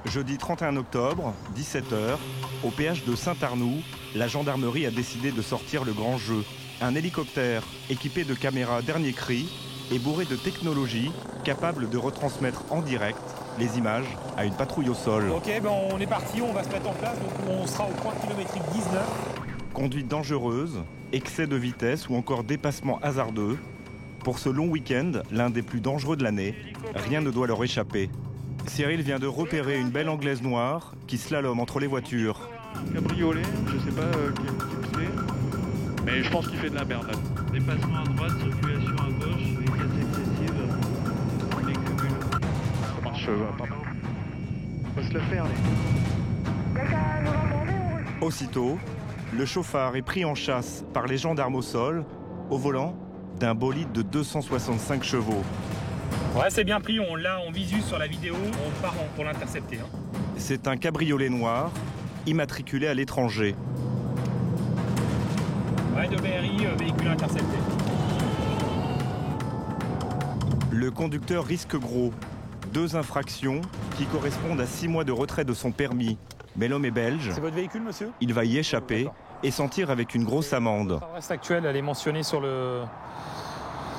Jeudi 31 octobre, 17h, au péage de Saint-Arnoux, la gendarmerie a décidé de sortir le grand jeu. Un hélicoptère équipé de caméras dernier cri et bourré de technologie capable de retransmettre en direct les images à une patrouille au sol. Ok, on est parti, on va se mettre en place, donc on sera au point kilométrique 19. Conduite dangereuse, excès de vitesse ou encore dépassement hasardeux. Pour ce long week-end, l'un des plus dangereux de l'année, rien ne doit leur échapper. Cyril vient de repérer une belle anglaise noire qui slalome entre les voitures. Cabriolet, je sais pas quel type c'est, mais je pense qu'il fait de la merde. Dépassement à droite, circulation à gauche, vitesse excessive, les cumuls. Ça marche pas mal. On va se le faire, là. Aussitôt, le chauffard est pris en chasse par les gendarmes au sol, au volant d'un bolide de 265 chevaux. Ouais, c'est bien pris, on l'a en visu sur la vidéo, on part pour l'intercepter. C'est un cabriolet noir, immatriculé à l'étranger. Ouais, de BRI, véhicule intercepté. Le conducteur risque gros. 2 infractions qui correspondent à 6 mois de retrait de son permis. Mais l'homme est belge. C'est votre véhicule, monsieur ? Il va y échapper et s'en tire avec une grosse amende. L'adresse actuelle, elle est mentionnée sur le...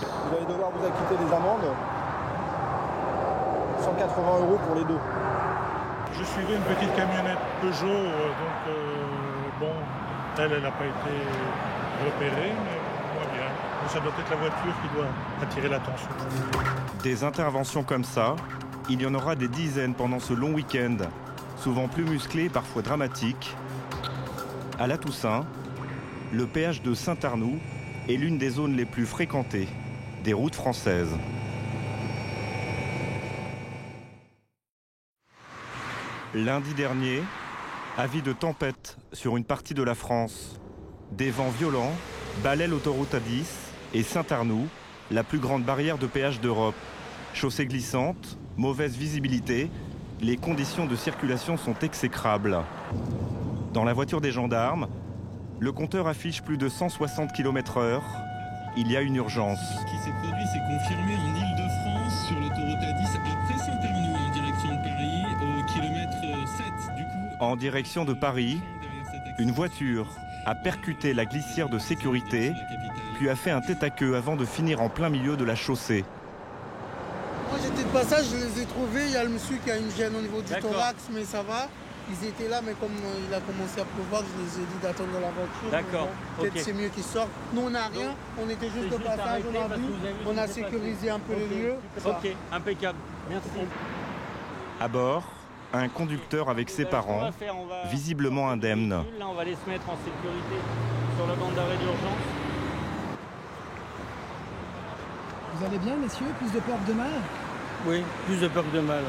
Vous allez devoir vous acquitter des amendes. 180 € pour les deux. Je suivais une petite camionnette Peugeot, bon, elle n'a pas été repérée, mais moi bien. Donc ça doit être la voiture qui doit attirer l'attention. Des interventions comme ça, il y en aura des dizaines pendant ce long week-end, souvent plus musclés, parfois dramatiques. À la Toussaint, le péage de Saint-Arnoux est l'une des zones les plus fréquentées des routes françaises. Lundi dernier, avis de tempête sur une partie de la France. Des vents violents balaient l'autoroute A10 et Saint-Arnoux, la plus grande barrière de péage d'Europe. Chaussée glissante, mauvaise visibilité, les conditions de circulation sont exécrables. Dans la voiture des gendarmes, le compteur affiche plus de 160 km/h. Il y a une urgence. Ce qui s'est produit, c'est confirmé en Ile-de-France sur l'autoroute A10 après Saint-Arnoux en direction de Paris au kilomètre 7 du coup. En direction de Paris, une voiture a percuté la glissière de sécurité, puis a fait un tête-à-queue avant de finir en plein milieu de la chaussée. Moi j'étais de passage, je les ai trouvés, il y a le monsieur qui a une gêne au niveau du thorax, mais ça va. Ils étaient là, mais comme il a commencé à pleuvoir, je les ai dit d'attendre dans la voiture. D'accord. Bon, peut-être c'est mieux qu'ils sortent. Nous on n'a rien, on était juste de passage, on a vu, on a sécurisé un peu le lieu. Ok, impeccable. Merci. À bord, un conducteur avec ses parents, visiblement indemne. Là, on va aller se mettre en sécurité sur la bande d'arrêt d'urgence. Vous allez bien, messieurs? Plus de peur que de mal? Oui, plus de peur que de mal.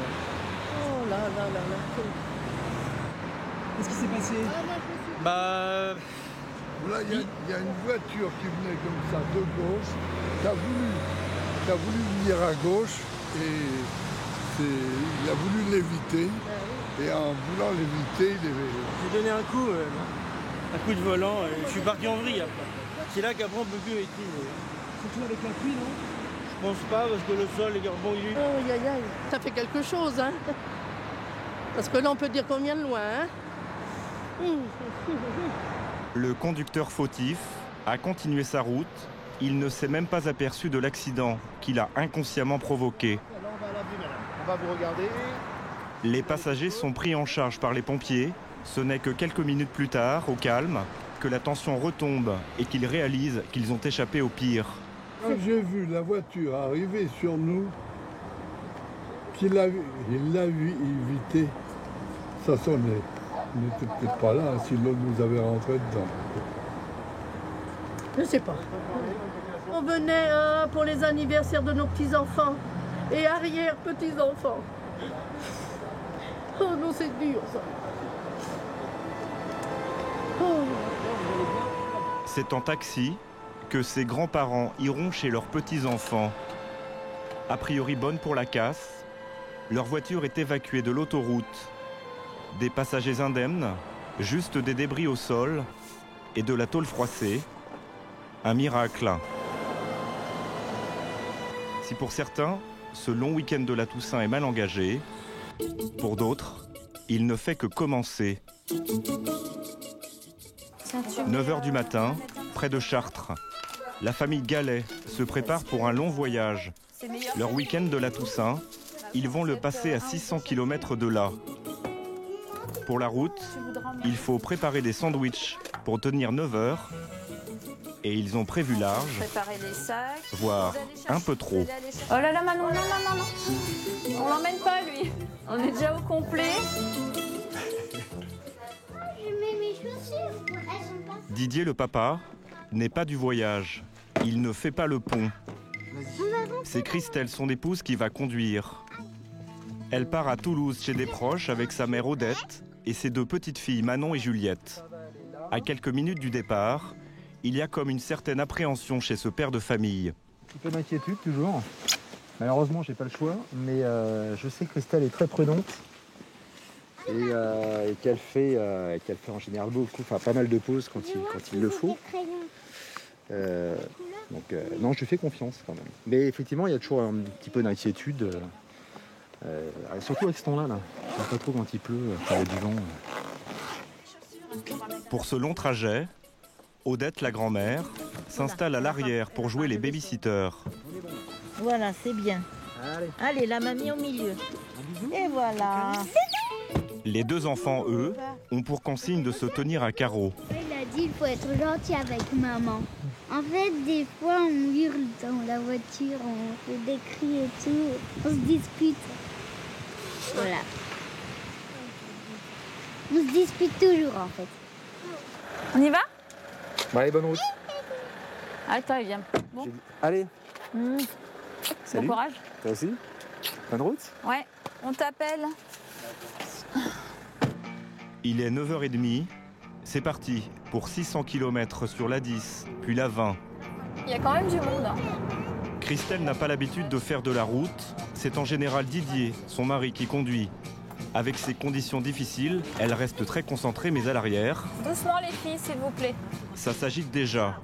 Oh là là là là. Qu'est-ce qui s'est passé? Bah... Là, il y a une voiture qui venait comme ça de gauche, qui a voulu venir à gauche et il a voulu l'éviter. Et en voulant l'éviter, j'ai donné un coup de volant et je suis parti en vrille après. C'est là qu'après on peut plus être. Surtout avec la pluie, non? Je pense pas parce que le sol est garbouillé. Oh, aïe, aïe, ça fait quelque chose, hein. Parce que là on peut dire qu'on vient de loin, hein. Le conducteur fautif a continué sa route. Il ne s'est même pas aperçu de l'accident qu'il a inconsciemment provoqué. Alors on va à l'abri, madame. On va vous regarder. Les passagers sont pris en charge par les pompiers. Ce n'est que quelques minutes plus tard, au calme, que la tension retombe et qu'ils réalisent qu'ils ont échappé au pire. Quand j'ai vu la voiture arriver sur nous, il l'a évité, ça sonnait. Il n'était peut-être pas là, si l'autre nous avait rentré dedans. Je sais pas. On venait pour les anniversaires de nos petits-enfants et arrière-petits-enfants. Oh non, c'est dur ça. Oh. C'est en taxi que ses grands-parents iront chez leurs petits-enfants. A priori bonne pour la casse, leur voiture est évacuée de l'autoroute. Des passagers indemnes, juste des débris au sol et de la tôle froissée. Un miracle. Si pour certains, ce long week-end de la Toussaint est mal engagé, pour d'autres, il ne fait que commencer. 9h du matin, près de Chartres. La famille Gallet se prépare pour un long voyage. Leur week-end de la Toussaint, ils vont le passer à 600 km de là. Pour la route, il faut préparer des sandwichs pour tenir 9 heures. Et ils ont prévu large, voire un peu trop. Oh là là, Manon, non. On l'emmène pas, lui. On est déjà au complet. Je mets mes chaussures. Elles sont pas... Didier, le papa, n'est pas du voyage. Il ne fait pas le pont. C'est Christelle, son épouse, qui va conduire. Elle part à Toulouse chez des proches avec sa mère Odette et ses 2 petites filles Manon et Juliette. À quelques minutes du départ, il y a comme une certaine appréhension chez ce père de famille. Un petit peu d'inquiétude toujours. Malheureusement, j'ai pas le choix, mais je sais que Christelle est très prudente et qu'elle fait en général beaucoup, enfin pas mal de pauses quand il le faut. Non, je lui fais confiance quand même. Mais effectivement, il y a toujours un petit peu d'inquiétude, surtout avec ce temps-là. Je ne sais pas trop quand il pleut, par le vent. Pour ce long trajet, Odette, la grand-mère, s'installe à l'arrière pour jouer les babysitters. Voilà, c'est bien. Allez, la mamie au milieu. Et voilà. Les 2 enfants, eux, ont pour consigne de se tenir à carreau. Il a dit qu'il faut être gentil avec maman. En fait, des fois, on hurle dans la voiture, on fait des cris et tout. On se dispute. Voilà. On se dispute toujours, en fait. On y va? Bon, allez, bonne route. Attends, il vient. Bon. Allez. Salut. Bon courage. Toi aussi. Bonne route. Ouais, on t'appelle. Il est 9h30. C'est parti pour 600 km sur la 10, puis la 20. Il y a quand même du monde. Christelle n'a pas l'habitude de faire de la route. C'est en général Didier, son mari, qui conduit. Avec ces conditions difficiles, elle reste très concentrée, mais à l'arrière. Doucement les filles, s'il vous plaît. Ça s'agite déjà.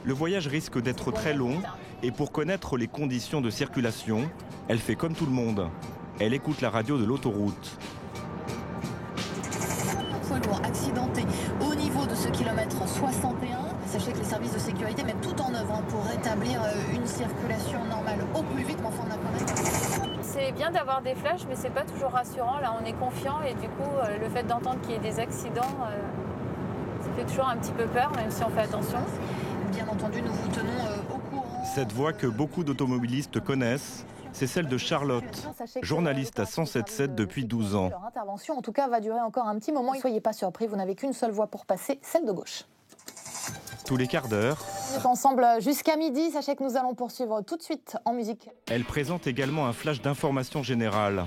Le voyage risque d'être très long, et pour connaître les conditions de circulation, elle fait comme tout le monde. Elle écoute la radio de l'autoroute. Poids lourd accidenté au niveau de ce kilomètre 61. Sachez que les services de sécurité mettent tout en œuvre pour rétablir une circulation normale au plus vite, mais enfin on a quand même... C'est bien d'avoir des flashs, mais c'est pas toujours rassurant. Là, on est confiant et du coup, le fait d'entendre qu'il y ait des accidents, ça fait toujours un petit peu peur, même si on fait attention. Bien entendu, nous vous tenons au courant. Cette voix que beaucoup d'automobilistes connaissent, c'est celle de Charlotte, journaliste à 107.7 depuis 12 ans. Leur intervention, en tout cas, va durer encore un petit moment. Ne soyez pas surpris, vous n'avez qu'une seule voie pour passer, celle de gauche. Tous les quarts d'heure, On est ensemble jusqu'à midi. Sachez que nous allons poursuivre tout de suite en musique. elle présente également un flash d'information générale.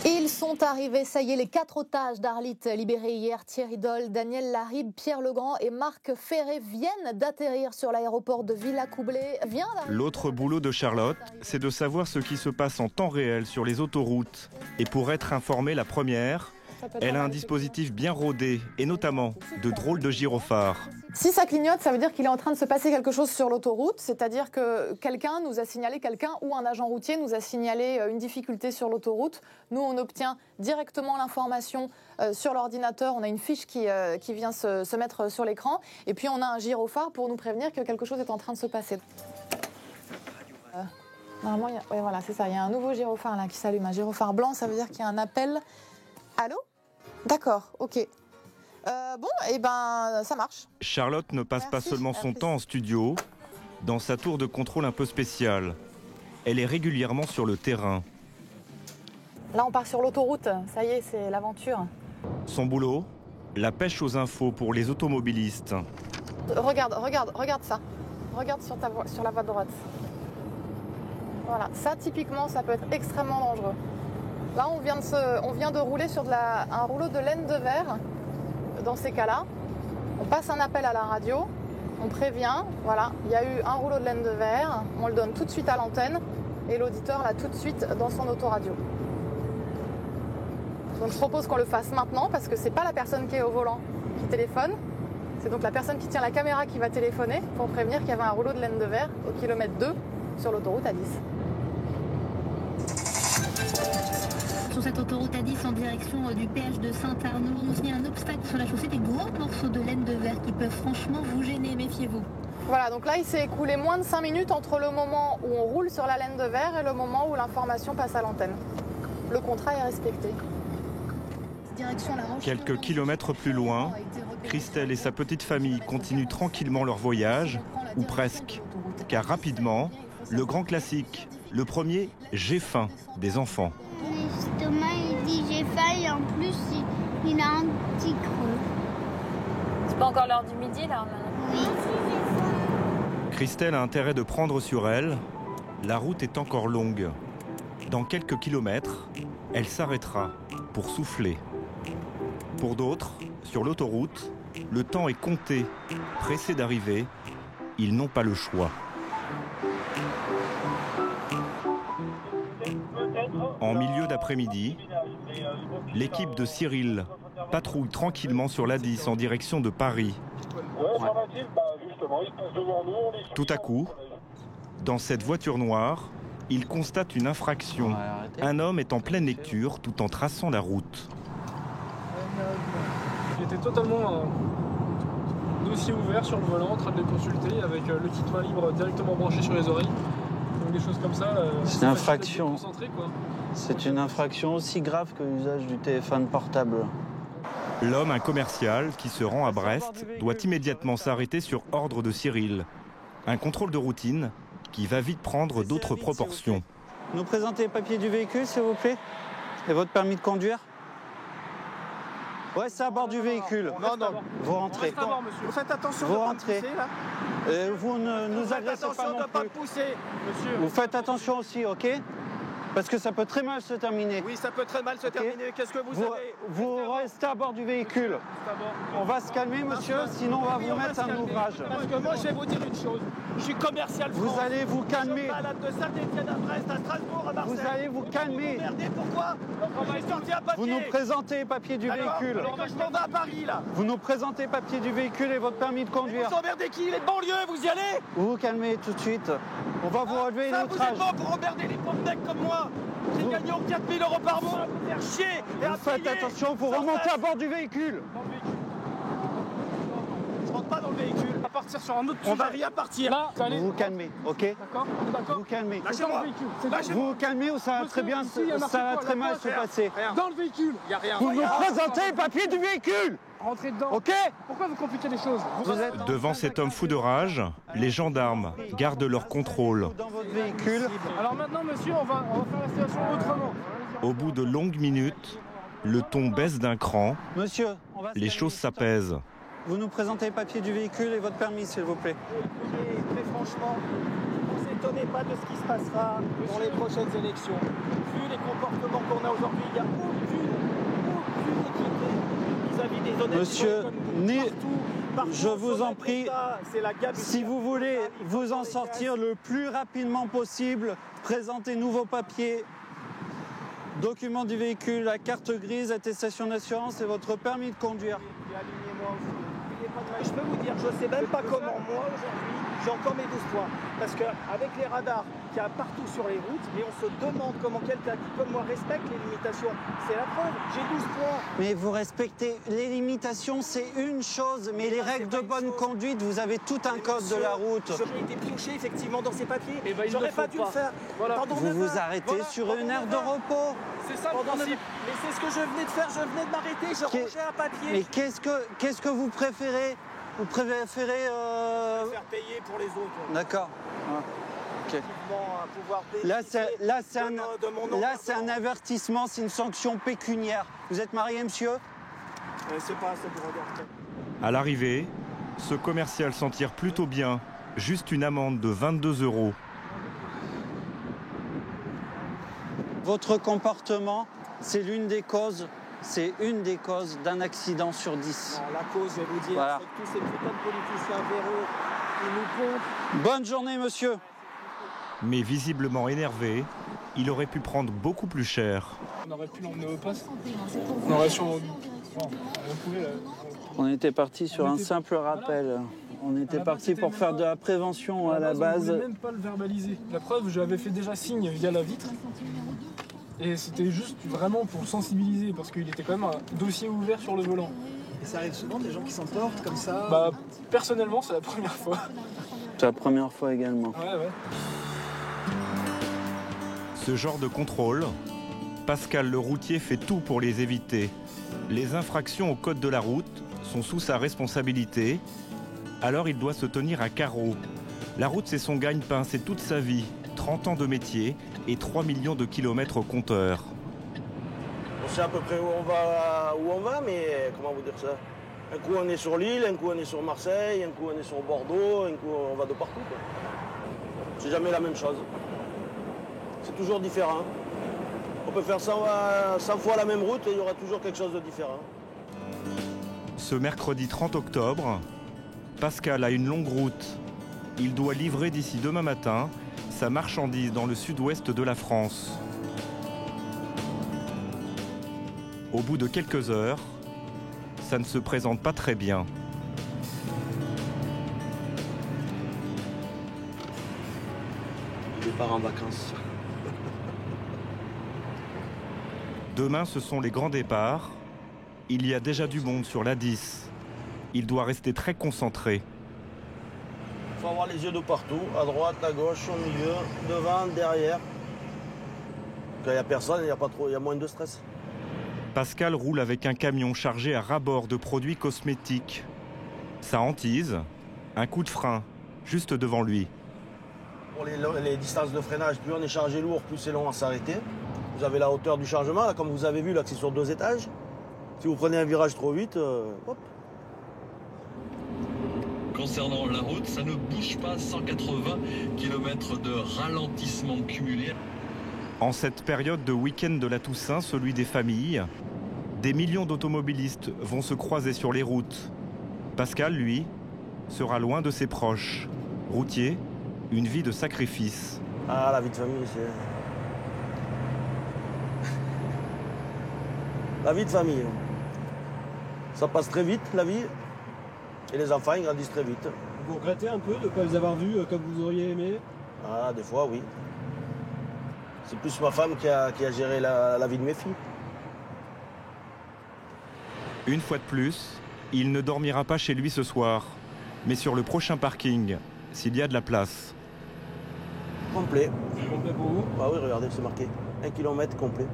Ils sont arrivés, ça y est, les 4 otages d'Arlit libérés hier. Thierry Doll, Daniel Laribe, Pierre Legrand et Marc Ferré viennent d'atterrir sur l'aéroport de Villacoublay. L'autre boulot de Charlotte, c'est de savoir ce qui se passe en temps réel sur les autoroutes. Et pour être informée la première, elle a un dispositif bien rodé, et notamment de drôles de gyrophares. Si ça clignote, ça veut dire qu'il est en train de se passer quelque chose sur l'autoroute, c'est-à-dire que quelqu'un nous a signalé, quelqu'un ou un agent routier nous a signalé une difficulté sur l'autoroute. Nous, on obtient directement l'information sur l'ordinateur, on a une fiche qui vient se mettre sur l'écran, et puis on a un gyrophare pour nous prévenir que quelque chose est en train de se passer. Normalement, ouais, voilà, c'est ça, il y a un nouveau gyrophare là qui s'allume, un gyrophare blanc, ça veut dire qu'il y a un appel. Allô ? D'accord, ok. Bon, et ben ça marche. Charlotte ne passe pas seulement son temps en studio, dans sa tour de contrôle un peu spéciale. Elle est régulièrement sur le terrain. Là, on part sur l'autoroute, ça y est, c'est l'aventure. Son boulot, la pêche aux infos pour les automobilistes. Regarde ça. Regarde sur la voie de droite. Voilà, ça typiquement, ça peut être extrêmement dangereux. Là, on vient de rouler sur un rouleau de laine de verre. Dans ces cas-là, on passe un appel à la radio, on prévient, voilà, il y a eu un rouleau de laine de verre, on le donne tout de suite à l'antenne et l'auditeur l'a tout de suite dans son autoradio. Donc je propose qu'on le fasse maintenant parce que c'est pas la personne qui est au volant qui téléphone, c'est donc la personne qui tient la caméra qui va téléphoner pour prévenir qu'il y avait un rouleau de laine de verre au kilomètre 2 sur l'autoroute A10. cette autoroute A10 en direction du péage de Saint-Arnaud. Il y a un obstacle sur la chaussée, des gros morceaux de laine de verre qui peuvent franchement vous gêner, méfiez-vous. Voilà, donc là il s'est écoulé moins de 5 minutes entre le moment où on roule sur la laine de verre et le moment où l'information passe à l'antenne. Le contrat est respecté. Quelques kilomètres plus loin, Christelle et sa petite famille continuent tranquillement leur voyage, ou presque, car rapidement, le grand classique, le premier « j'ai faim » des enfants. L'estomac, il dit j'ai faim et en plus, il a un petit creux. C'est pas encore l'heure du midi là maintenant. Oui. Christelle a intérêt de prendre sur elle. La route est encore longue. Dans quelques kilomètres, elle s'arrêtera pour souffler. Pour d'autres, sur l'autoroute, le temps est compté. Pressés d'arriver, ils n'ont pas le choix. En milieu d'après-midi, l'équipe de Cyril patrouille tranquillement sur l'A10 en direction de Paris. Tout à coup, dans cette voiture noire, il constate une infraction. Un homme est en pleine lecture tout en traçant la route. J'étais totalement dossier ouvert sur le volant, en train de les consulter avec le kit main libre directement branché sur les oreilles. Donc des choses comme ça. C'est une infraction. C'est une infraction aussi grave que l'usage du téléphone portable. L'homme, un commercial qui se rend à Brest, doit immédiatement s'arrêter sur ordre de Cyril. Un contrôle de routine qui va vite prendre d'autres proportions. Nous présentez les papiers du véhicule, s'il vous plaît, et votre permis de conduire. Ouais, c'est à bord du véhicule. Non. Vous rentrez. Vous faites attention vous de ne pas rentrez. me pousser, là. Vous ne nous agressez pas non de ne pas me plus. pousser, monsieur. Vous faites attention aussi, ok? Parce que ça peut très mal se terminer. Oui, ça peut très mal se terminer. Qu'est-ce que vous avez? Vous restez à bord du véhicule. On va se calmer, monsieur, sinon on va vous mettre un ouvrage. Parce que moi, je vais vous dire une chose. Je suis commercial France. Vous allez vous calmer. Je me balade de Saint-Étienne à Brest, à Strasbourg, à Marseille. Vous allez vous calmer. Pourquoi? J'ai sorti un papier. Vous nous présentez les papiers du véhicule. Alors que je m'en vais à Paris, là. Vous nous présentez les papiers du véhicule et votre permis de conduire. Vous emmerdez qui? Les banlieues, vous y allez? Vous vous calmez tout de suite. On va vous relever l'outrage. Vous êtes bon pour emmerder les pauvres mecs comme moi. J'ai gagné 4 000 € par mois, vous faire chier et à faites attention, vous remontez à bord du véhicule. Je rentre pas dans le véhicule. À partir sur un autre sujet. On va rien partir. Là, vous vous calmez, ok? D'accord. Vous vous calmez. Lâchez-moi. Vous vous calmez ou ça va très bien, ça va très mal se passer. Dans le véhicule. Il y a rien. Vous nous présentez les papiers du véhicule. Rentrez dedans. Ok? Pourquoi vous compliquez les choses? Devant cet homme fou de rage, les gendarmes gardent leur contrôle. Dans votre véhicule. Alors maintenant, monsieur, on va faire la situation autrement. Au bout de longues minutes, le ton baisse d'un cran. Monsieur, les choses s'apaisent. Vous nous présentez les papiers du véhicule et votre permis, s'il vous plaît. Très franchement, ne vous étonnez pas de ce qui se passera dans les prochaines élections. Vu les comportements qu'on a aujourd'hui, il n'y a aucune équité vis-à-vis des honnêtes. Monsieur, partout, je vous en prie, si vous voulez vous en sortir le plus rapidement possible, présentez-nous vos papiers. Document du véhicule, la carte grise, attestation d'assurance et votre permis de conduire. Je peux vous dire, je ne sais même pas comment moi aujourd'hui j'ai encore mes 12 points. Parce qu'avec les radars qu'il y a partout sur les routes, et on se demande comment quelqu'un qui comme moi respecte les limitations. C'est la preuve, j'ai 12 points. Mais vous respectez les limitations, c'est une chose, mais les règles de bonne conduite, vous avez tout un code de la route. J'ai été pioché effectivement dans ces papiers. J'aurais pas dû le faire. Voilà. Vous vous arrêtez sur une aire de repos. C'est ça le principe. Mais c'est ce que je venais de faire, je venais de m'arrêter, je rangeais un papier. Mais qu'est-ce que vous préférez? Vous préférez faire payer pour les autres. D'accord. Okay. Là, c'est un avertissement, c'est une sanction pécuniaire. Vous êtes marié, monsieur? C'est pas assez pour regarder. À l'arrivée, ce commercial s'en tire plutôt bien. Juste une amende de 22 €. Votre comportement, c'est une des causes d'un accident sur 10. Non, la cause, je vais vous dire, voilà. c'est que tous ces putains de politiciens véreux, ils nous comptent. Bonne journée, monsieur. Mais visiblement énervé, il aurait pu prendre beaucoup plus cher. On aurait pu l'emmener au poste. On aurait sûrement... On était parti sur un simple rappel. On était parti pour faire de la prévention à la base. On ne voulait même pas le verbaliser. La preuve, je lui avais fait déjà signe via la vitre. Et c'était juste vraiment pour sensibiliser, parce qu'il était quand même un dossier ouvert sur le volant. Et ça arrive souvent des gens qui s'emportent comme ça? Bah, personnellement, c'est la première fois. C'est la première fois également. Ouais. Ce genre de contrôle, Pascal le routier fait tout pour les éviter. Les infractions au code de la route sont sous sa responsabilité, alors il doit se tenir à carreau. La route, c'est son gagne-pain, c'est toute sa vie. 30 ans de métier et 3 millions de kilomètres au compteur. On sait à peu près où on va, mais comment vous dire ça? Un coup on est sur Lille, un coup on est sur Marseille, un coup on est sur Bordeaux, un coup on va de partout, quoi. C'est jamais la même chose. C'est toujours différent. On peut faire 100 fois la même route et il y aura toujours quelque chose de différent. Ce mercredi 30 octobre, Pascal a une longue route. Il doit livrer d'ici demain matin sa marchandise dans le sud-ouest de la France. Au bout de quelques heures, ça ne se présente pas très bien. Il part en vacances. Demain, ce sont les grands départs. Il y a déjà du monde sur l'A10. Il doit rester très concentré. Il faut avoir les yeux de partout, à droite, à gauche, au milieu, devant, derrière. Quand il n'y a personne, il y a moins de stress. Pascal roule avec un camion chargé à ras-bord de produits cosmétiques. Sa hantise, un coup de frein, juste devant lui. Pour les distances de freinage, plus on est chargé lourd, plus c'est long à s'arrêter. Vous avez la hauteur du chargement, là, comme vous avez vu, là, que c'est sur 2 étages. Si vous prenez un virage trop vite, hop. Concernant la route, ça ne bouge pas, 180 km de ralentissement cumulé. En cette période de week-end de la Toussaint, celui des familles, des millions d'automobilistes vont se croiser sur les routes. Pascal, lui, sera loin de ses proches. Routier, une vie de sacrifice. Ah, la vie de famille, c'est... La vie de famille. Ça passe très vite, la vie. Et les enfants, ils grandissent très vite. Vous regrettez un peu de ne pas les avoir vus comme vous auriez aimé? Ah, des fois, oui. C'est plus ma femme qui a géré la vie de mes filles. Une fois de plus, il ne dormira pas chez lui ce soir, mais sur le prochain parking, s'il y a de la place. Complet. Complet pour vous? Ah oui, regardez, c'est marqué. 1 km complet.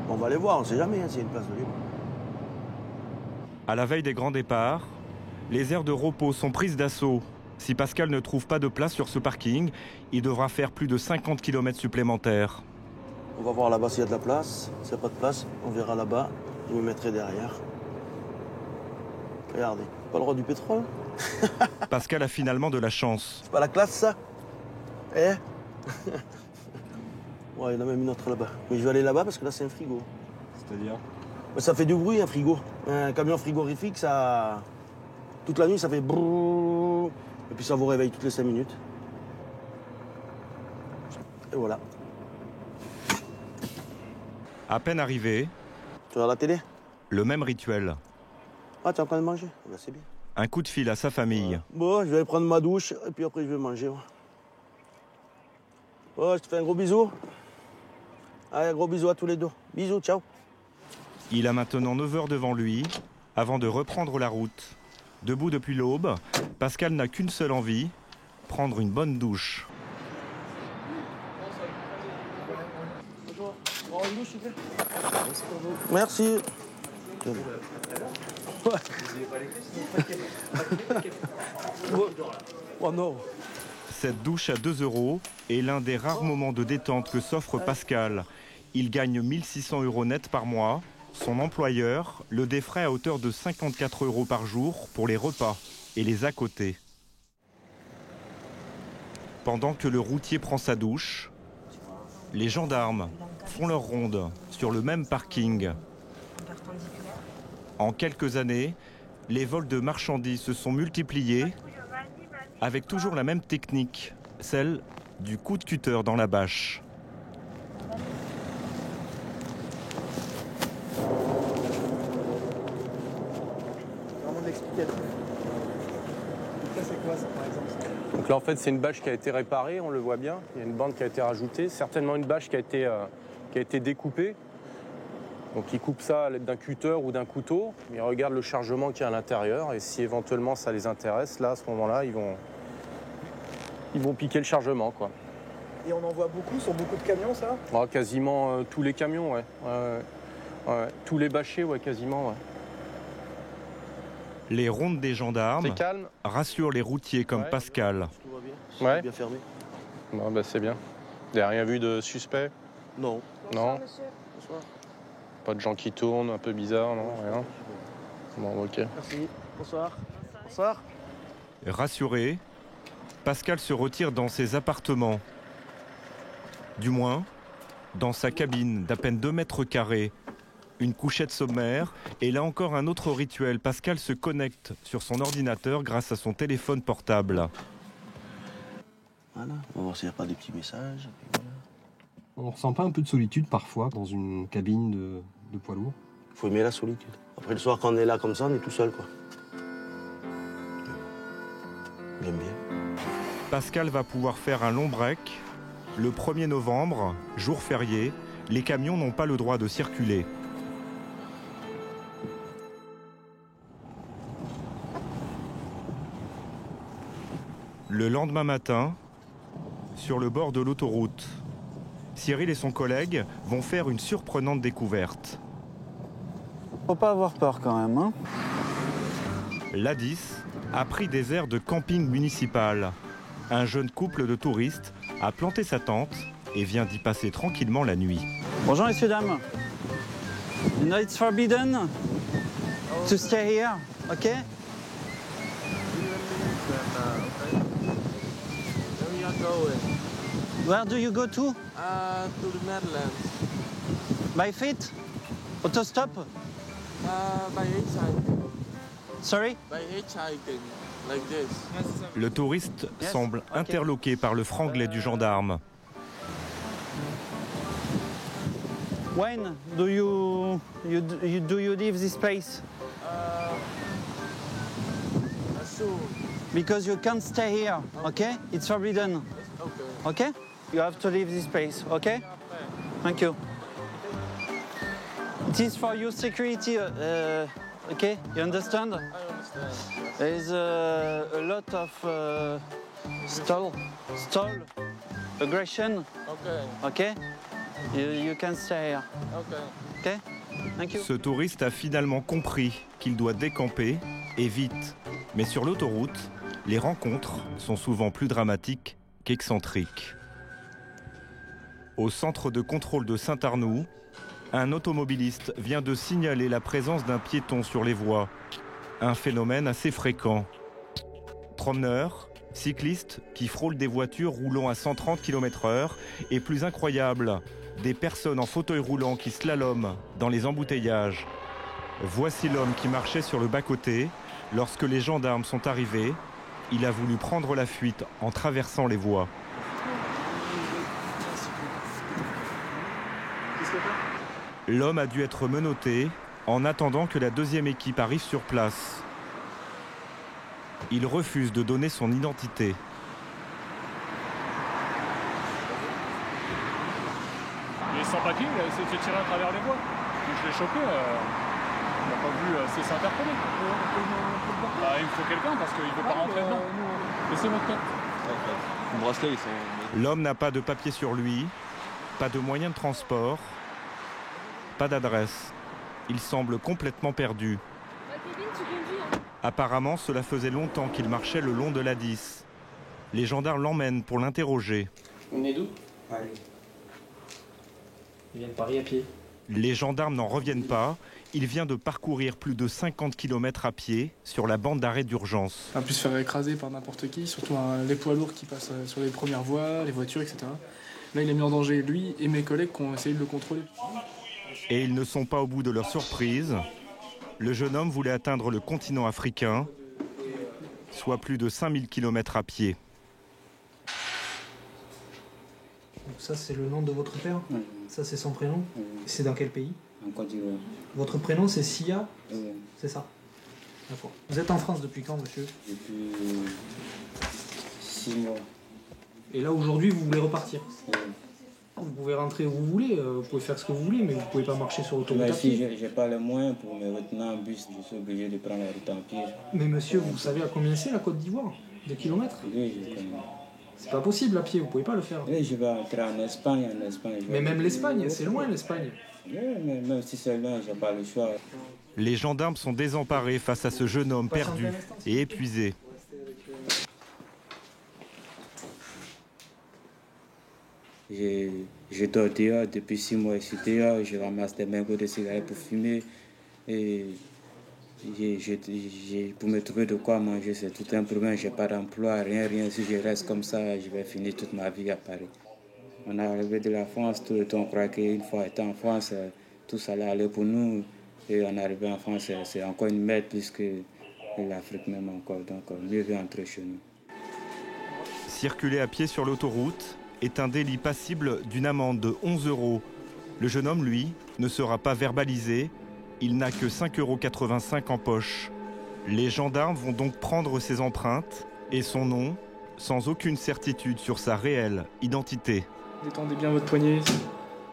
On va aller voir, on ne sait jamais s'il y a une place de libre. À la veille des grands départs, les aires de repos sont prises d'assaut. Si Pascal ne trouve pas de place sur ce parking, il devra faire plus de 50 km supplémentaires. On va voir là-bas s'il y a de la place. S'il n'y a pas de place, on verra là-bas. Je me mettrai derrière. Regardez, pas le roi du pétrole. Pascal a finalement de la chance. C'est pas la classe, ça? Eh? Ouais, il y en a même une autre là-bas. Mais je vais aller là-bas parce que là, c'est un frigo. C'est-à-dire? Ça fait du bruit, un frigo. Un camion frigorifique, ça... Toute la nuit, ça fait brrrr. Et puis ça vous réveille toutes les 5 minutes. Et voilà. À peine arrivé... Tu regardes la télé? Le même rituel. Ah, tu es en train de manger? Ben, c'est bien. Un coup de fil à sa famille. Bon, je vais aller prendre ma douche et puis après je vais manger. Oh, je te fais un gros bisou. Allez, un gros bisou à tous les deux. Bisous, ciao. Il a maintenant 9 heures devant lui, avant de reprendre la route. Debout depuis l'aube, Pascal n'a qu'une seule envie, prendre une bonne douche. Bonjour. Oh, une douche, s'il vous plaît. Merci. Oh non. Cette douche à 2 € est l'un des rares moments de détente que s'offre Pascal. Il gagne 1 600 € net par mois. Son employeur le défraie à hauteur de 54 € par jour pour les repas et les à côté. Pendant que le routier prend sa douche, les gendarmes font leur ronde sur le même parking. En quelques années, les vols de marchandises se sont multipliés avec toujours la même technique, celle du coup de cutter dans la bâche. Vraiment d'explicatif. Ça, c'est quoi, ça, par exemple? Donc là, en fait, c'est une bâche qui a été réparée, on le voit bien. Il y a une bande qui a été rajoutée, certainement une bâche qui a été qui a été découpé. Donc ils coupent ça à l'aide d'un cutter ou d'un couteau, ils regardent le chargement qu'il y a à l'intérieur et si éventuellement ça les intéresse, là à ce moment-là ils vont piquer le chargement, quoi. Et on en voit beaucoup sur beaucoup de camions, ça? Oh, quasiment tous les camions, ouais. Ouais. Tous les bâchers, ouais, quasiment, ouais. Les rondes des gendarmes rassurent les routiers comme Pascal. Tout va bien? C'est Ouais. bien fermé? Non, bah, c'est bien. Vous n'avez rien vu de suspect? Non. Non. Monsieur. Bonsoir. Pas de gens qui tournent, un peu bizarre, non? Rien. Bon, ok. Merci. Bonsoir. Bonsoir. Rassuré, Pascal se retire dans ses appartements. Du moins, dans sa cabine d'à peine 2 mètres carrés. Une couchette sommaire et là encore un autre rituel. Pascal se connecte sur son ordinateur grâce à son téléphone portable. Voilà, on va voir s'il n'y a pas des petits messages. Voilà. On ressent pas un peu de solitude parfois dans une cabine de poids lourd? Il faut aimer la solitude. Après le soir, quand on est là comme ça, on est tout seul, quoi. J'aime bien. Pascal va pouvoir faire un long break. Le 1er novembre, jour férié, les camions n'ont pas le droit de circuler. Le lendemain matin, sur le bord de l'autoroute, Cyril et son collègue vont faire une surprenante découverte. Faut pas avoir peur quand même, hein. L'A10 a pris des airs de camping municipal. Un jeune couple de touristes a planté sa tente et vient d'y passer tranquillement la nuit. Bonjour messieurs, dames. You know it's forbidden to stay here, okay? Where do you go to? To the Netherlands. By feet? Autostop? By hitchhiking. Sorry? By hitchhiking, like this. Le touriste semble interloqué par le franglais du gendarme. When do you leave this place? Soon. Because you can't stay here, okay? It's forbidden. Okay. Okay? You have to leave this place, okay? Thank you. It is for your security, okay? You understand? I understand. There is a lot of stall, aggression. Okay. Okay? You can stay here. Okay. Okay? Thank you. Ce touriste a finalement compris qu'il doit décamper et vite. Mais sur l'autoroute, les rencontres sont souvent plus dramatiques qu'excentriques. Au centre de contrôle de Saint-Arnoult, un automobiliste vient de signaler la présence d'un piéton sur les voies. Un phénomène assez fréquent. Promeneurs, cyclistes qui frôlent des voitures roulant à 130 km/h et plus incroyable, des personnes en fauteuil roulant qui slaloment dans les embouteillages. Voici l'homme qui marchait sur le bas-côté. Lorsque les gendarmes sont arrivés, il a voulu prendre la fuite en traversant les voies. L'homme a dû être menotté en attendant que la deuxième équipe arrive sur place. Il refuse de donner son identité. Il est sans papier, il a essayé de se tirer à travers les voies. Donc je l'ai chopé, il n'a pas voulu cesser interpeller. Bah, il me faut quelqu'un parce qu'il ne veut pas rentrer dedans. Laissez votre tête. Le bracelet, ils sont... L'homme n'a pas de papier sur lui, pas de moyen de transport, pas d'adresse. Il semble complètement perdu. Apparemment, cela faisait longtemps qu'il marchait le long de l'A10. Les gendarmes l'emmènent pour l'interroger. Vous venez d'où? Paris. Il vient de Paris à pied. Les gendarmes n'en reviennent pas. Il vient de parcourir plus de 50 km à pied sur la bande d'arrêt d'urgence. On va plus se faire écraser par n'importe qui, surtout les poids lourds qui passent sur les premières voies, les voitures, etc. Là, il a mis en danger lui et mes collègues qui ont essayé de le contrôler. Et ils ne sont pas au bout de leur surprise. Le jeune homme voulait atteindre le continent africain, soit plus de 5000 km à pied. Donc ça, c'est le nom de votre père? Oui. Ça, c'est son prénom? Oui. C'est dans quel pays? En Côte d'Ivoire. Votre prénom, c'est Sia? Oui. C'est ça? D'accord. Vous êtes en France depuis quand, monsieur? Depuis 6 mois. Et là, aujourd'hui, vous voulez repartir? Oui. Vous pouvez rentrer où vous voulez, vous pouvez faire ce que vous voulez, mais vous pouvez pas marcher sur l'autoroute à Si pied. j'ai pas les moyens pour me retenir en bus, je suis obligé de prendre la route en pied. Mais monsieur, vous savez à combien c'est la Côte d'Ivoire? De kilomètres? Oui, je connais. C'est pas possible à pied, vous pouvez pas le faire. Oui, je vais entrer en Espagne, Mais même l'Espagne, c'est loin l'Espagne. Oui, mais même si c'est loin, j'ai pas le choix. Les gendarmes sont désemparés face à ce jeune homme perdu et épuisé. Je dors dehors depuis 6 mois, je suis dehors, je ramasse des mégots de cigarettes pour fumer. Et pour me trouver de quoi manger, c'est tout un problème. Je n'ai pas d'emploi, rien. Si je reste comme ça, je vais finir toute ma vie à Paris. On est arrivé de la France, tout le temps, on croit qu'une fois étant en France, tout ça allait aller pour nous. Et on est arrivé en France, c'est encore une merde plus que l'Afrique même encore. Donc mieux vaut entrer chez nous. Circuler à pied sur l'autoroute est un délit passible d'une amende de 11 €. Le jeune homme, lui, ne sera pas verbalisé. Il n'a que 5,85 € en poche. Les gendarmes vont donc prendre ses empreintes et son nom, sans aucune certitude sur sa réelle identité. Détendez bien votre poignet.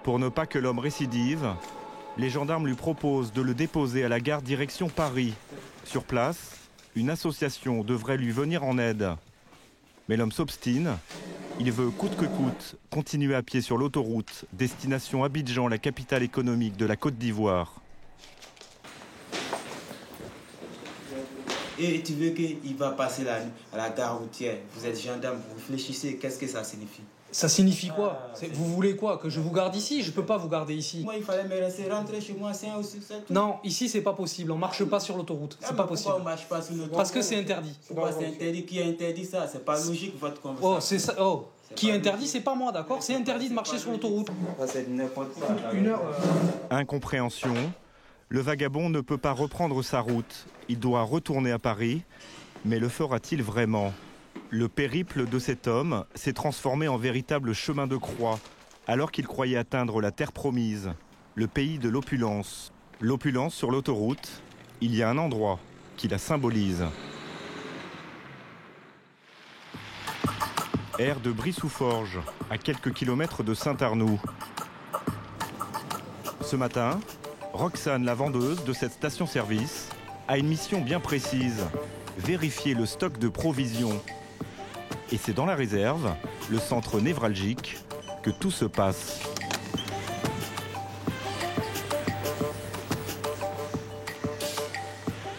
Pour ne pas que l'homme récidive, les gendarmes lui proposent de le déposer à la gare direction Paris. Sur place, une association devrait lui venir en aide. Mais l'homme s'obstine. Il veut coûte que coûte continuer à pied sur l'autoroute, destination Abidjan, la capitale économique de la Côte d'Ivoire. Et tu veux qu'il va passer la nuit à la gare routière. Vous êtes gendarme, vous réfléchissez, qu'est-ce que ça signifie? Ça signifie quoi? Vous voulez quoi? Que je vous garde ici? Je peux pas vous garder ici. Moi, il fallait me laisser rentrer chez moi sans aussi ça. Non, ici c'est pas possible, on marche pas sur l'autoroute. C'est pas possible. Pourquoi on marche pas sur l'autoroute? Parce que c'est interdit. Pourquoi c'est interdit? Qui a interdit ça? C'est pas logique votre conversation. Oh, c'est ça. Oh. Qui interdit, c'est pas moi, d'accord? C'est interdit de marcher sur l'autoroute. C'est n'importe quoi. Une heure. Incompréhension. Le vagabond ne peut pas reprendre sa route. Il doit retourner à Paris. Mais le fera-t-il vraiment? Le périple de cet homme s'est transformé en véritable chemin de croix, alors qu'il croyait atteindre la terre promise, le pays de l'opulence. L'opulence sur l'autoroute, il y a un endroit qui la symbolise. Aire de Brie-sous-Forges, à quelques kilomètres de Saint-Arnoux. Ce matin, Roxane, la vendeuse de cette station-service, a une mission bien précise, vérifier le stock de provisions. Et c'est dans la réserve, le centre névralgique, que tout se passe.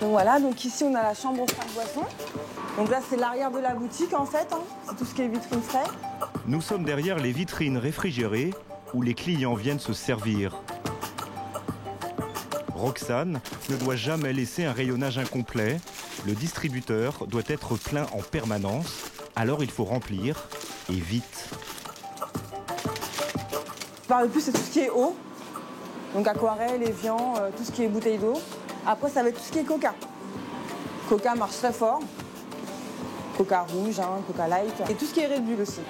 Donc voilà, donc ici on a la chambre aux frais de boissons. Donc là c'est l'arrière de la boutique en fait, hein. C'est tout ce qui est vitrine frais. Nous sommes derrière les vitrines réfrigérées où les clients viennent se servir. Roxane ne doit jamais laisser un rayonnage incomplet. Le distributeur doit être plein en permanence, alors il faut remplir, et vite. Par le plus, c'est tout ce qui est eau. Donc aquarelle, Evian, tout ce qui est bouteille d'eau. Après, ça va être tout ce qui est coca. Coca marche très fort. Coca rouge, hein, Coca light. Et tout ce qui est Red Bull aussi.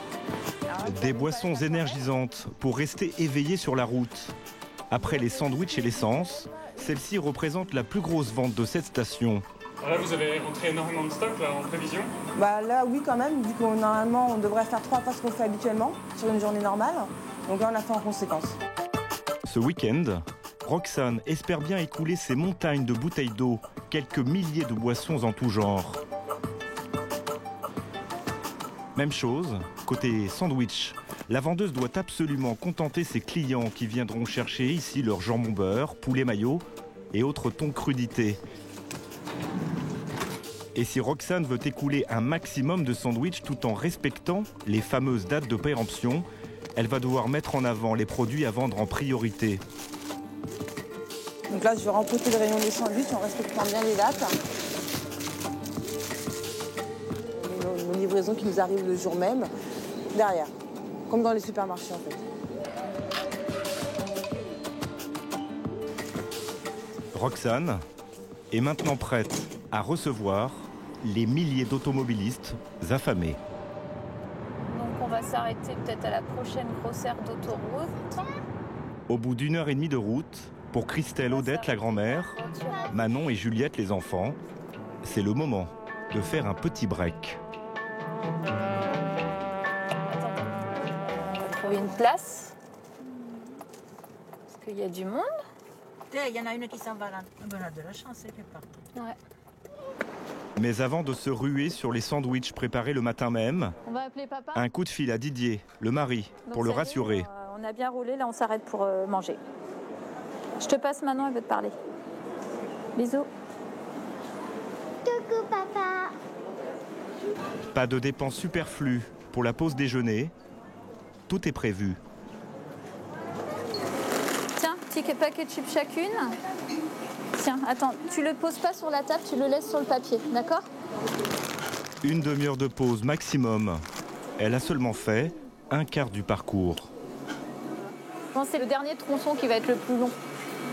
Des boissons énergisantes pour rester éveillé sur la route. Après les sandwichs et l'essence, celle-ci représente la plus grosse vente de cette station. Là, vous avez rentré énormément de stock là, en prévision? Bah là, oui, quand même, vu que normalement, on devrait faire 3 fois ce qu'on fait habituellement sur une journée normale. Donc là, on a fait en conséquence. Ce week-end, Roxane espère bien écouler ces montagnes de bouteilles d'eau, quelques milliers de boissons en tout genre. Même chose, côté sandwich. La vendeuse doit absolument contenter ses clients qui viendront chercher ici leur jambon beurre, poulet mayo et autres thons crudités. Et si Roxane veut écouler un maximum de sandwichs tout en respectant les fameuses dates de péremption, elle va devoir mettre en avant les produits à vendre en priorité. Donc là, je vais rempoter le rayon des sandwichs en respectant bien les dates. Nos livraisons qui nous arrivent le jour même, derrière. Comme dans les supermarchés, en fait. Roxane est maintenant prête à recevoir les milliers d'automobilistes affamés. Donc on va s'arrêter peut-être à la prochaine grosse aire d'autoroute. Au bout d'1 heure et demie de route, pour Christelle, Odette, la grand-mère, Manon et Juliette, les enfants, c'est le moment de faire un petit break. On va trouver une place. qu'il y a du monde. Il y en a une qui s'en va là. On a de la chance, elle part. Ouais. Mais avant de se ruer sur les sandwichs préparés le matin même, On va appeler papa. un coup de fil à Didier, le mari, Donc, pour le ça y est, rassurer. on a bien roulé, là on s'arrête pour manger. Je te passe maintenant, elle veut te parler. Bisous. Coucou papa. Pas de dépenses superflues pour la pause déjeuner. Tout est prévu. Tiens, petit paquet de chips chacune. Tiens, attends, tu le poses pas sur la table, tu le laisses sur le papier, d'accord? Une demi-heure de pause maximum. Elle a seulement fait un quart du parcours. Bon, c'est le dernier tronçon qui va être le plus long.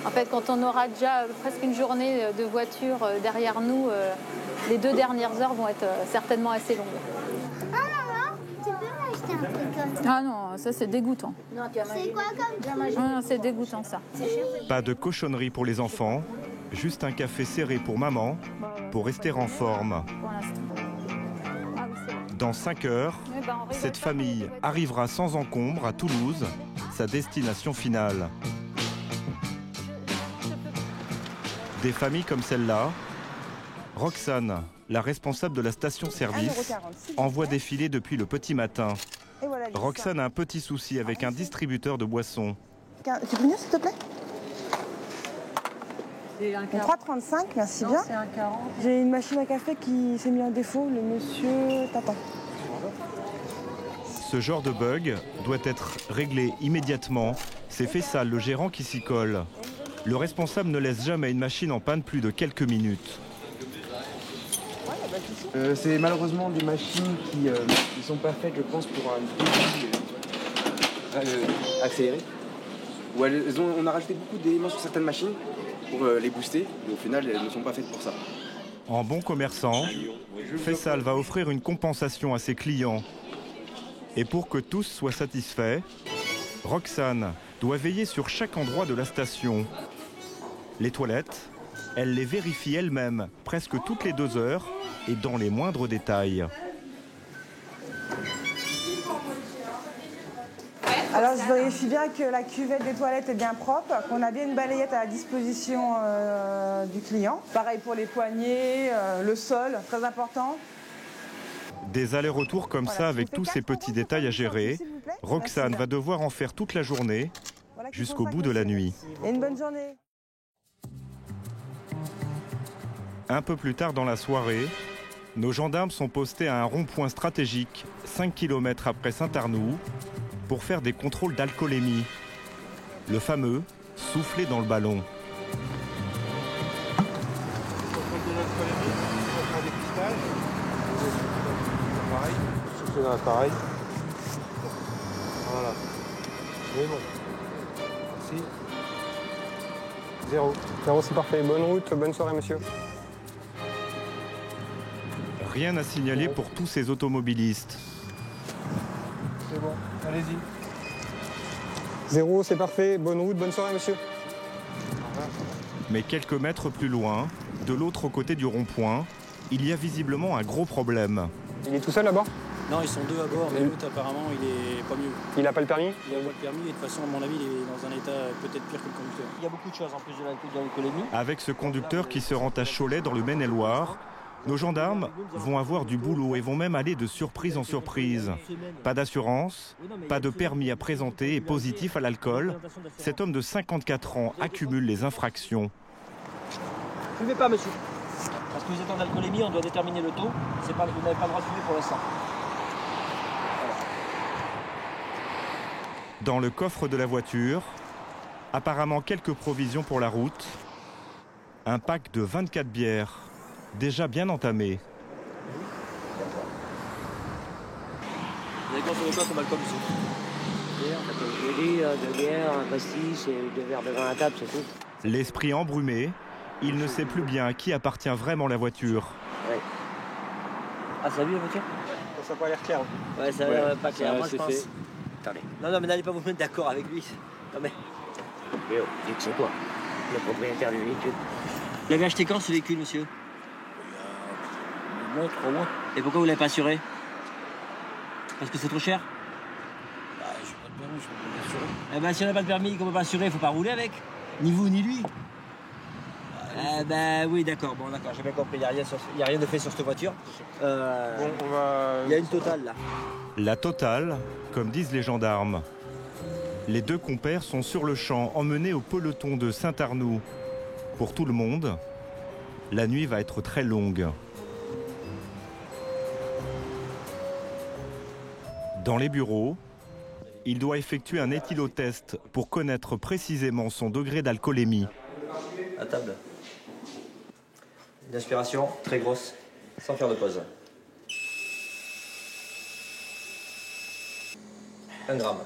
En fait, quand on aura déjà presque une journée de voiture derrière nous, les 2 dernières heures vont être certainement assez longues. Ah maman, tu peux m'acheter un truc comme ça? Ah non, ça c'est dégoûtant. C'est quoi comme truc? Ah non, c'est dégoûtant ça. Pas de cochonnerie pour les enfants, juste un café serré pour maman, pour rester en forme. Pour l'instant. Dans 5 heures, cette famille arrivera sans encombre à Toulouse, sa destination finale. Des familles comme celle-là, Roxane, la responsable de la station-service, envoie défiler depuis le petit matin. Roxane a un petit souci avec un distributeur de boissons. Tu peux mieux, s'il te plaît? 3,35, merci bien. J'ai une machine à café qui s'est mise en défaut, le monsieur t'attend. Ce genre de bug doit être réglé immédiatement. C'est Faisal, le gérant, qui s'y colle. Le responsable ne laisse jamais une machine en panne plus de quelques minutes. C'est malheureusement des machines qui ne sont pas faites, je pense, pour un débit accéléré. On a rajouté beaucoup d'éléments sur certaines machines pour les booster, mais au final, elles ne sont pas faites pour ça. En bon commerçant, Faisal va offrir une compensation à ses clients. Et pour que tous soient satisfaits, Roxane doit veiller sur chaque endroit de la station. Les toilettes, elle les vérifie elle-même presque toutes les 2 heures et dans les moindres détails. Alors je vérifie bien que la cuvette des toilettes est bien propre, qu'on a bien une balayette à la disposition du client. Pareil pour les poignées, le sol, très important. Des allers-retours comme ça avec tous ces petits détails à gérer, Roxane va devoir en faire toute la journée jusqu'au bout de la nuit. Et une bonne journée. Un peu plus tard dans la soirée, nos gendarmes sont postés à un rond-point stratégique, 5 km après Saint-Arnoux, pour faire des contrôles d'alcoolémie. Le fameux souffler dans le ballon. Souffler dans l'appareil. Voilà. C'est bon. Merci. 0. 0, c'est parfait. Bonne route, bonne soirée, monsieur. Rien à signaler pour tous ces automobilistes. C'est bon, allez-y. 0, c'est parfait. Bonne route, bonne soirée, monsieur. Mais quelques mètres plus loin, de l'autre côté du rond-point, il y a visiblement un gros problème. Il est tout seul là-bas? Non, ils sont 2 à bord, mais l'autre apparemment il est pas mieux. Il n'a pas le permis? Il a pas le permis et de toute façon à mon avis il est dans un état peut-être pire que le conducteur. Il y a beaucoup de choses en plus de l'alcoolémie. Avec ce conducteur qui se rend à Cholet dans le Maine-et-Loire, nos gendarmes vont avoir du boulot et vont même aller de surprise en surprise. Pas d'assurance, pas de permis à présenter et positif à l'alcool. Cet homme de 54 ans accumule les infractions. Ne fumez pas, monsieur. Parce que vous êtes en alcoolémie, on doit déterminer le taux. Vous n'avez pas le droit de fumer pour l'instant. Dans le coffre de la voiture, apparemment quelques provisions pour la route, un pack de 24 bières, déjà bien entamé. Vous avez consommé quoi comme alcool, monsieur? 2 bières, un pastis et 2 verres de vin à table, c'est tout. L'esprit embrumé, il ne sait plus bien à qui appartient vraiment la voiture. Ouais. Ah, ça a vu la voiture? Ça n'a pas l'air clair. Ouais, ça a l'air pas clair, moi je pense. Fait. Attendez. Non, mais n'allez pas vous mettre d'accord avec lui. Non, mais. Léo, dites c'est quoi? Le propriétaire du véhicule. Vous l'avez acheté quand ce véhicule, monsieur? Il y a 2 mois, 3 mois. Et pourquoi vous ne l'avez pas assuré? Parce que c'est trop cher? Bah, je n'ai pas de permis. permis, je peux pas assurer. Eh ben, si on n'a pas de permis, qu'on ne peut pas assurer, il ne faut pas rouler avec. Ni vous, ni lui. Eh ben oui, d'accord, bon, d'accord, j'ai bien compris. Il n'y a rien de fait sur cette voiture. Bon, on va... Il y a une totale, là. La totale, comme disent les gendarmes. Les deux compères sont sur le champ, emmenés au peloton de Saint-Arnoux. Pour tout le monde, la nuit va être très longue. Dans les bureaux, il doit effectuer un éthylotest pour connaître précisément son degré d'alcoolémie. À table. Une aspiration très grosse, sans faire de pause. 1 gramme.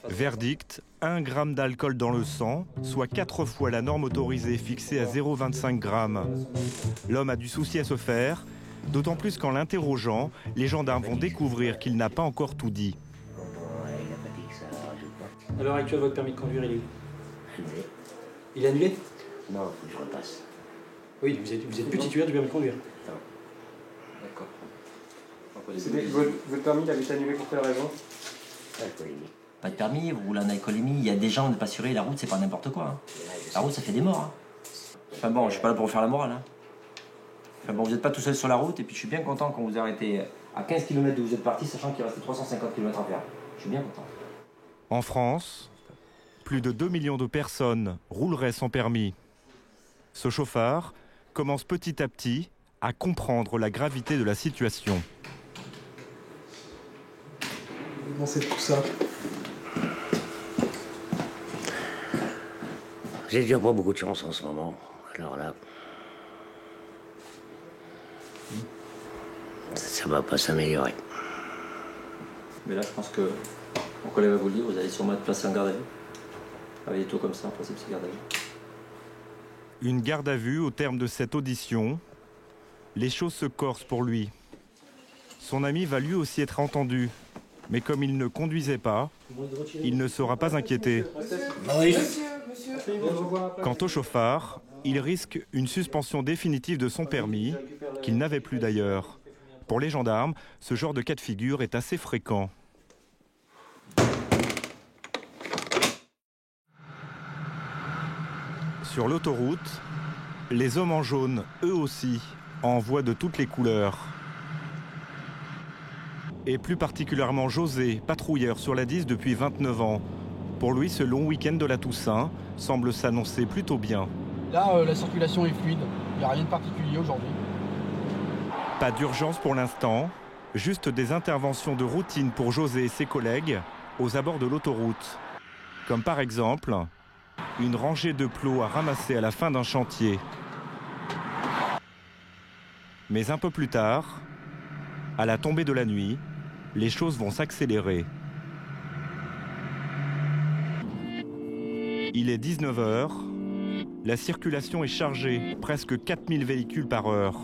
Verdict, 1 gramme d'alcool dans le sang, soit 4 fois la norme autorisée fixée à 0,25 grammes. L'homme a du souci à se faire, d'autant plus qu'en l'interrogeant, les gendarmes vont découvrir qu'il n'a pas encore tout dit. À l'heure actuelle, votre permis de conduire, il est où? Il est annulé? Non, il faut que je repasse. Oui, vous êtes plus titulaire du permis de conduire. Non. D'accord. Votre permis, il avait été annulé pour quelle raison? Alcoolémie. Pas de permis, vous roulez en alcoolémie, il y a des gens, on n'est pas assuré, la route c'est pas n'importe quoi. Hein. La route ça fait des morts. Hein. Enfin bon, je suis pas là pour vous faire la morale. Hein. Enfin bon, vous n'êtes pas tout seul sur la route et puis je suis bien content quand vous arrêtez à 15 km d'où vous êtes parti, sachant qu'il restait 350 km à faire. Je suis bien content. En France, plus de 2 millions de personnes rouleraient sans permis. Ce chauffard commence petit à petit à comprendre la gravité de la situation. Comment c'est tout ça? J'ai déjà pas beaucoup de chance en ce moment. Alors là, ça va pas s'améliorer. Mais là, je pense que mon collègue va vous le dire, vous allez sûrement être placé en garde à vue. Avec des taux comme ça, en principe, c'est garde à vue. Une garde à vue au terme de cette audition. Les choses se corsent pour lui. Son ami va lui aussi être entendu. Mais comme il ne conduisait pas, il ne sera pas inquiété. Quant au chauffard, il risque une suspension définitive de son permis, qu'il n'avait plus d'ailleurs. Pour les gendarmes, ce genre de cas de figure est assez fréquent. Sur l'autoroute, les hommes en jaune, eux aussi, en voient de toutes les couleurs. Et plus particulièrement José, patrouilleur sur la 10 depuis 29 ans. Pour lui, ce long week-end de la Toussaint semble s'annoncer plutôt bien. Là, la circulation est fluide. Il n'y a rien de particulier aujourd'hui. Pas d'urgence pour l'instant, juste des interventions de routine pour José et ses collègues aux abords de l'autoroute. Comme par exemple, une rangée de plots à ramasser à la fin d'un chantier. Mais un peu plus tard, à la tombée de la nuit, les choses vont s'accélérer. Il est 19h, la circulation est chargée, presque 4000 véhicules par heure.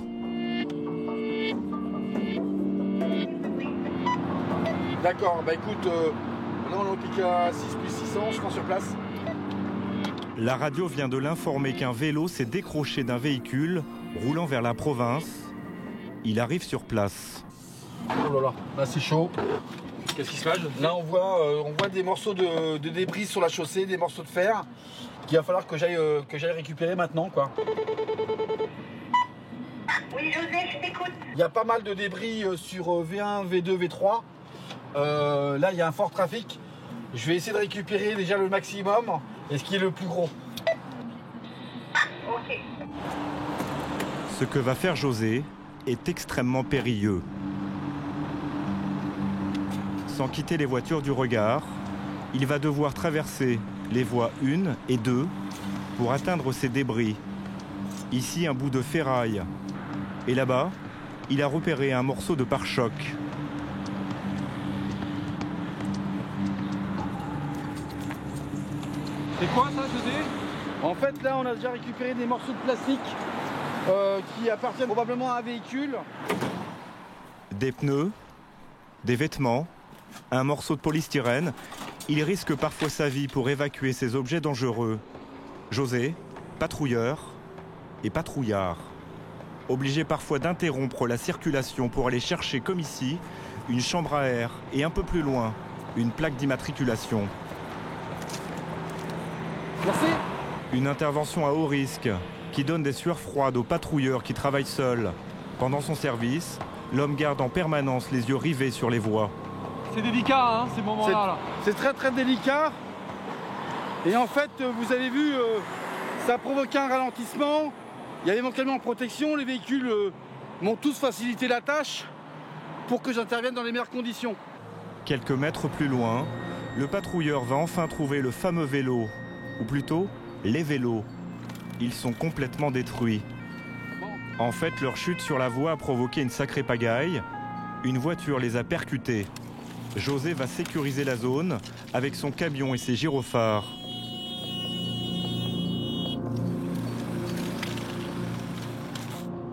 D'accord, bah écoute, là on est au pic à 6 plus 600, je prends sur place. La radio vient de l'informer qu'un vélo s'est décroché d'un véhicule roulant vers la province. Il arrive sur place. Oh là là, là c'est chaud. Qu'est-ce qui se passe? Là on voit des morceaux de débris sur la chaussée, des morceaux de fer qu'il va falloir que j'aille récupérer maintenant, quoi. Oui, José, je t'écoute. Il y a pas mal de débris sur V1, V2, V3. Là il y a un fort trafic. Je vais essayer de récupérer déjà le maximum et ce qui est le plus gros. Ok. Ce que va faire José est extrêmement périlleux. Sans quitter les voitures du regard, il va devoir traverser les voies 1 et 2 pour atteindre ces débris. Ici, un bout de ferraille. Et là-bas, il a repéré un morceau de pare-choc. C'est quoi ça, José? En fait, là, on a déjà récupéré des morceaux de plastique qui appartiennent probablement à un véhicule. Des pneus, des vêtements, un morceau de polystyrène. Il risque parfois sa vie pour évacuer ces objets dangereux. José, patrouilleur et patrouillard. Obligé parfois d'interrompre la circulation pour aller chercher, comme ici, une chambre à air et un peu plus loin, une plaque d'immatriculation. Merci. Une intervention à haut risque qui donne des sueurs froides aux patrouilleurs qui travaillent seuls. Pendant son service, l'homme garde en permanence les yeux rivés sur les voies. C'est délicat, hein, ces moments-là. Là. C'est très très délicat. Et en fait, vous avez vu, ça a provoqué un ralentissement. Il y avait mon camion en protection. Les véhicules m'ont tous facilité la tâche pour que j'intervienne dans les meilleures conditions. Quelques mètres plus loin, le patrouilleur va enfin trouver le fameux vélo, ou plutôt les vélos. Ils sont complètement détruits. En fait, leur chute sur la voie a provoqué une sacrée pagaille. Une voiture les a percutés. José va sécuriser la zone avec son camion et ses gyrophares.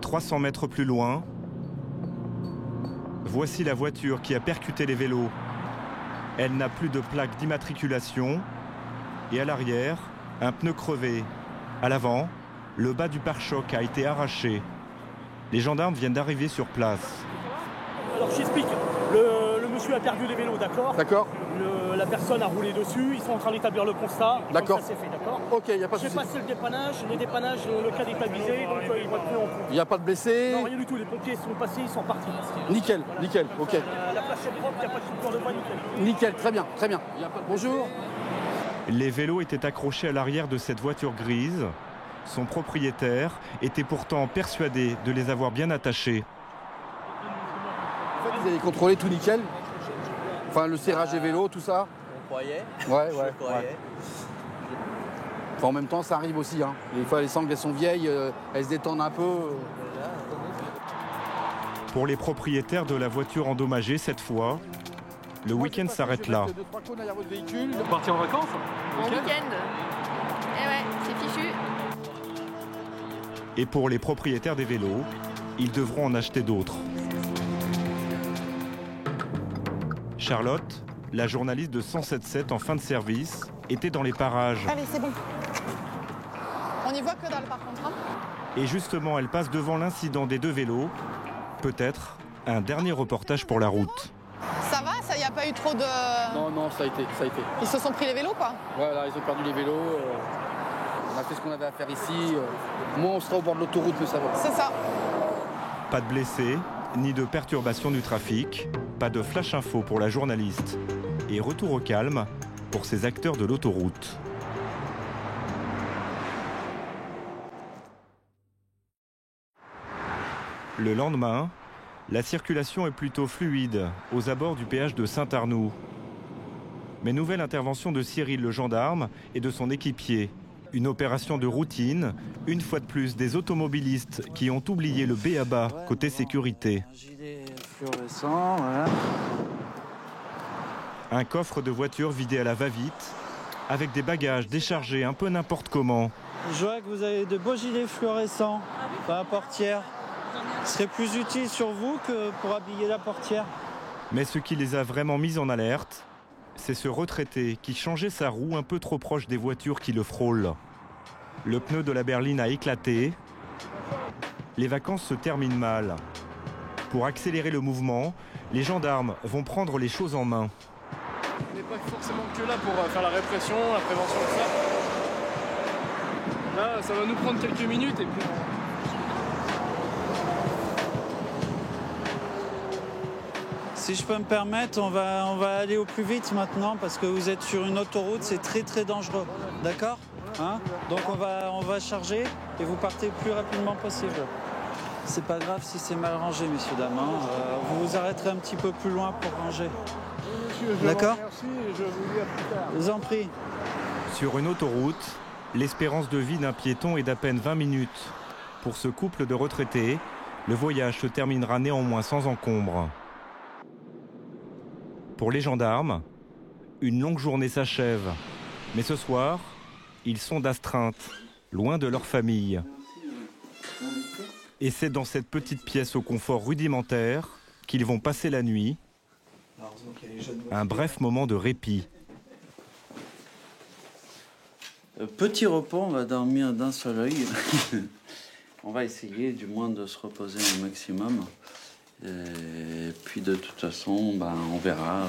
« 300 mètres plus loin, voici la voiture qui a percuté les vélos. Elle n'a plus de plaque d'immatriculation et à l'arrière, un pneu crevé. À l'avant, le bas du pare-choc a été arraché. Les gendarmes viennent d'arriver sur place. Alors j'explique, le monsieur a perdu les vélos, d'accord ? D'accord. La personne a roulé dessus, ils sont en train d'établir le constat. D'accord. Ça s'est fait, d'accord ? Ok, il n'y a pas de souci. J'ai passé le dépannage, le cas est stabilisé, donc il va plus en compte. Il n'y a pas de blessés ? Non, rien du tout, les pompiers sont passés, ils sont partis. Nickel, voilà. Nickel, ok. La place est propre, il n'y a pas de coupure de voie, nickel. Nickel, très bien, très bien. Bonjour. Les vélos étaient accrochés à l'arrière de cette voiture grise. Son propriétaire était pourtant persuadé de les avoir bien attachés. En fait, vous avez contrôlé tout nickel ? Enfin, le serrage des vélos, tout ça ? On croyait. Ouais. Ouais. Enfin, en même temps, ça arrive aussi. Hein. Des fois, les sangles, elles sont vieilles, elles se détendent un peu. Pour les propriétaires de la voiture endommagée, cette fois, le week-end s'arrête là. Vous partir en vacances ? En week-end. Eh ouais, c'est fichu. Et pour les propriétaires des vélos, ils devront en acheter d'autres. Charlotte, la journaliste de 107.7 en fin de service, était dans les parages. Allez, c'est bon. On n'y voit que dalle par contre. Hein. Et justement, elle passe devant l'incident des deux vélos. Peut-être un dernier reportage pour la route. Ça va, ça y a pas eu trop de... Non, ça a été. Ils se sont pris les vélos, quoi. Voilà, ils ont perdu les vélos. On a fait ce qu'on avait à faire ici. Moi, on sera au bord de l'autoroute, mais ça va. C'est ça. Pas de blessés, ni de perturbation du trafic, pas de flash info pour la journaliste. Et retour au calme pour ces acteurs de l'autoroute. Le lendemain, la circulation est plutôt fluide aux abords du péage de Saint-Arnoux. Mais nouvelle intervention de Cyril le gendarme et de son équipier. Une opération de routine, une fois de plus des automobilistes qui ont oublié le b.a.-ba côté sécurité. Un gilet fluorescent, voilà. Un coffre de voiture vidé à la va-vite, avec des bagages déchargés un peu n'importe comment. Je vois que vous avez de beaux gilets fluorescents dans la portière. Ce serait plus utile sur vous que pour habiller la portière. Mais ce qui les a vraiment mis en alerte, c'est ce retraité qui changeait sa roue un peu trop proche des voitures qui le frôlent. Le pneu de la berline a éclaté. Les vacances se terminent mal. Pour accélérer le mouvement, les gendarmes vont prendre les choses en main. On n'est pas forcément que là pour faire la répression, la prévention, tout ça. Là, ça va nous prendre quelques minutes et puis... Si je peux me permettre, on va aller au plus vite maintenant parce que vous êtes sur une autoroute, c'est très très dangereux. D'accord ? Hein ? Donc on va charger et vous partez le plus rapidement possible. C'est pas grave si c'est mal rangé, messieurs, dames. Hein. Vous vous arrêterez un petit peu plus loin pour ranger. D'accord ? Merci et je vous dis à plus tard. Je vous en prie. Sur une autoroute, l'espérance de vie d'un piéton est d'à peine 20 minutes. Pour ce couple de retraités, le voyage se terminera néanmoins sans encombre. Pour les gendarmes, une longue journée s'achève. Mais ce soir, ils sont d'astreinte, loin de leur famille. Et c'est dans cette petite pièce au confort rudimentaire qu'ils vont passer la nuit. Un bref moment de répit. Petit repos, on va dormir d'un seul œil. On va essayer du moins de se reposer un maximum. Et puis de toute façon, on verra.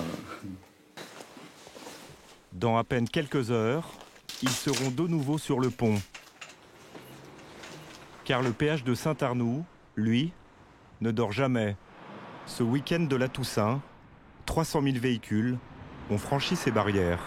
Dans à peine quelques heures, ils seront de nouveau sur le pont. Car le péage de Saint-Arnoult, lui, ne dort jamais. Ce week-end de la Toussaint, 300 000 véhicules ont franchi ces barrières.